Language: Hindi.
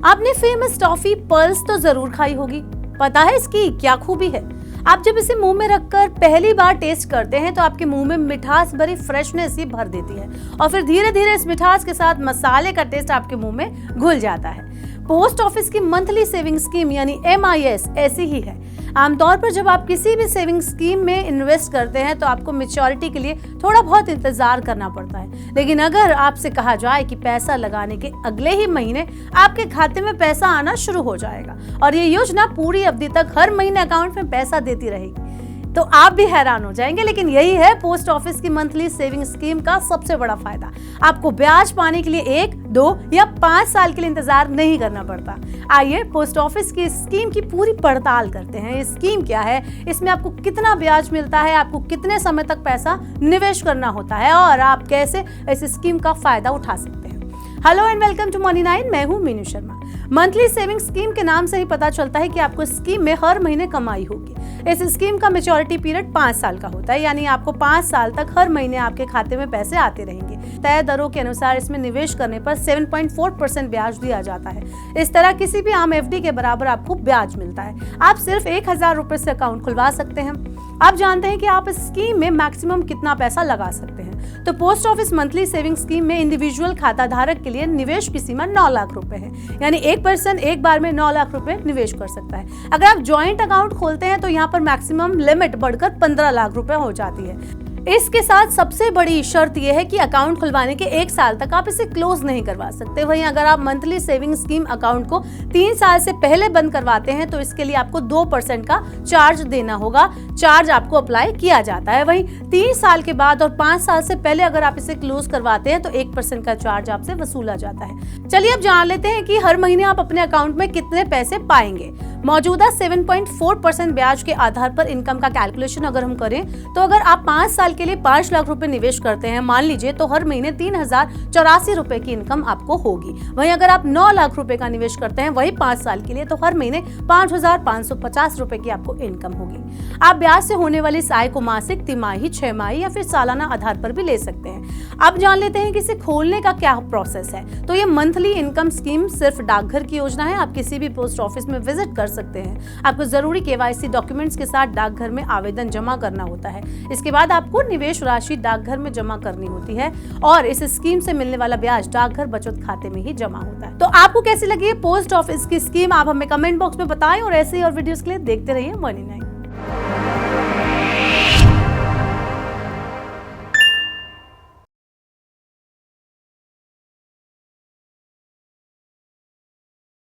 आपने फेमस टॉफी पर्ल्स तो जरूर खाई होगी। पता है इसकी क्या खूबी है? आप जब इसे मुंह में रखकर पहली बार टेस्ट करते हैं तो आपके मुंह में मिठास भरी फ्रेशनेस ही भर देती है और फिर धीरे धीरे इस मिठास के साथ मसाले का टेस्ट आपके मुंह में घुल जाता है। पोस्ट ऑफिस की मंथली सेविंग स्कीम यानी MIS ऐसी ही है। आमतौर पर जब आप किसी भी सेविंग स्कीम में इन्वेस्ट करते हैं तो आपको मैच्योरिटी के लिए थोड़ा बहुत इंतजार करना पड़ता है, लेकिन अगर आपसे कहा जाए कि पैसा लगाने के अगले ही महीने आपके खाते में पैसा आना शुरू हो जाएगा और ये योजना पूरी अवधि तक हर महीने अकाउंट में पैसा देती रहेगी, तो आप भी हैरान हो जाएंगे। लेकिन यही है पोस्ट ऑफिस की मंथली सेविंग स्कीम का सबसे बड़ा फायदा। आपको ब्याज पाने के लिए 1, 2 या 5 साल के लिए इंतजार नहीं करना पड़ता। आइए पोस्ट ऑफिस की स्कीम की पूरी पड़ताल करते हैं। ये स्कीम क्या है, इसमें आपको कितना ब्याज मिलता है, आपको कितने समय तक पैसा निवेश करना होता है और आप कैसे इस स्कीम का फायदा उठा सकते हैं। Hello and welcome to money 9। मैं हूं Meenu Sharma. Monthly saving scheme के नाम से ही पता चलता है कि आपको स्कीम में हर महीने कमाई होगी। इस स्कीम का मैच्योरिटी पीरियड 5 साल का होता है, यानी आपको 5 साल तक हर महीने आपके खाते में पैसे आते रहेंगे। तय दरों के अनुसार इसमें निवेश करने पर 7.4% ब्याज दिया जाता है। इस तरह किसी भी आम FD के बराबर आपको ब्याज मिलता है। आप सिर्फ 1000 रुपए से अकाउंट खुलवा सकते हैं। आप जानते हैं कि आप इस स्कीम में मैक्सिमम कितना पैसा लगा सकते हैं। तो post office monthly saving scheme में इंडिविजुअल खाता धारक के लिए निवेश की सीमा 9 लाख रुपए है, यानी एक पर्सन एक बार में 9 लाख रुपए निवेश कर सकता है। अगर आप ज्वाइंट अकाउंट खोलते हैं तो यहाँ पर मैक्सिमम लिमिट बढ़कर 15 लाख रुपए हो जाती है। इसके साथ सबसे बड़ी शर्त यह है कि अकाउंट खुलवाने के 1 साल तक आप इसे क्लोज नहीं करवा सकते। वहीं अगर आप मंथली सेविंग स्कीम अकाउंट को 3 साल से पहले बंद करवाते हैं तो इसके लिए आपको 2% का चार्ज देना होगा। चार्ज आपको अप्लाई किया जाता है। वहीं 3 साल के बाद और 5 साल से पहले अगर आप इसे क्लोज करवाते हैं तो 1% का चार्ज आपसे वसूला जाता है। चलिए अब जान लेते हैं कि हर महीने आप अपने अकाउंट में कितने पैसे पाएंगे। मौजूदा 7.4% ब्याज के आधार पर इनकम का कैलकुलेशन अगर हम करें तो अगर आप 5 साल के लिए 5 लाख रुपए निवेश करते हैं मान लीजिए, तो हर महीने 3084 रुपए की इनकम आपको होगी। वहीं अगर आप 9 लाख रुपए का निवेश करते हैं वही 5 साल के लिए, तो हर महीने 5550 रुपए की आपको इनकम होगी। आप ब्याज से होने वाली इस आय को मासिक, तिमाही, 6 माही या फिर सालाना आधार पर भी ले सकते हैं। अब जान लेते हैं कि इसे खोलने का क्या प्रोसेस है। तो ये मंथली इनकम स्कीम सिर्फ डाकघर की योजना है। आप किसी भी पोस्ट ऑफिस में विजिट कर सकते हैं। आपको जरूरी KYC डॉक्यूमेंट्स के साथ डाकघर में आवेदन जमा करना होता है। इसके बाद आपको निवेश राशि डाकघर में जमा करनी होती है और इस स्कीम से मिलने वाला ब्याज डाकघर बचत खाते में ही जमा होता है। तो आपको कैसी लगी पोस्ट ऑफिस की स्कीम, आप हमें कमेंट बॉक्स में बताएं और ऐसे ही और वीडियोस के लिए देखते रहिए मनी 9।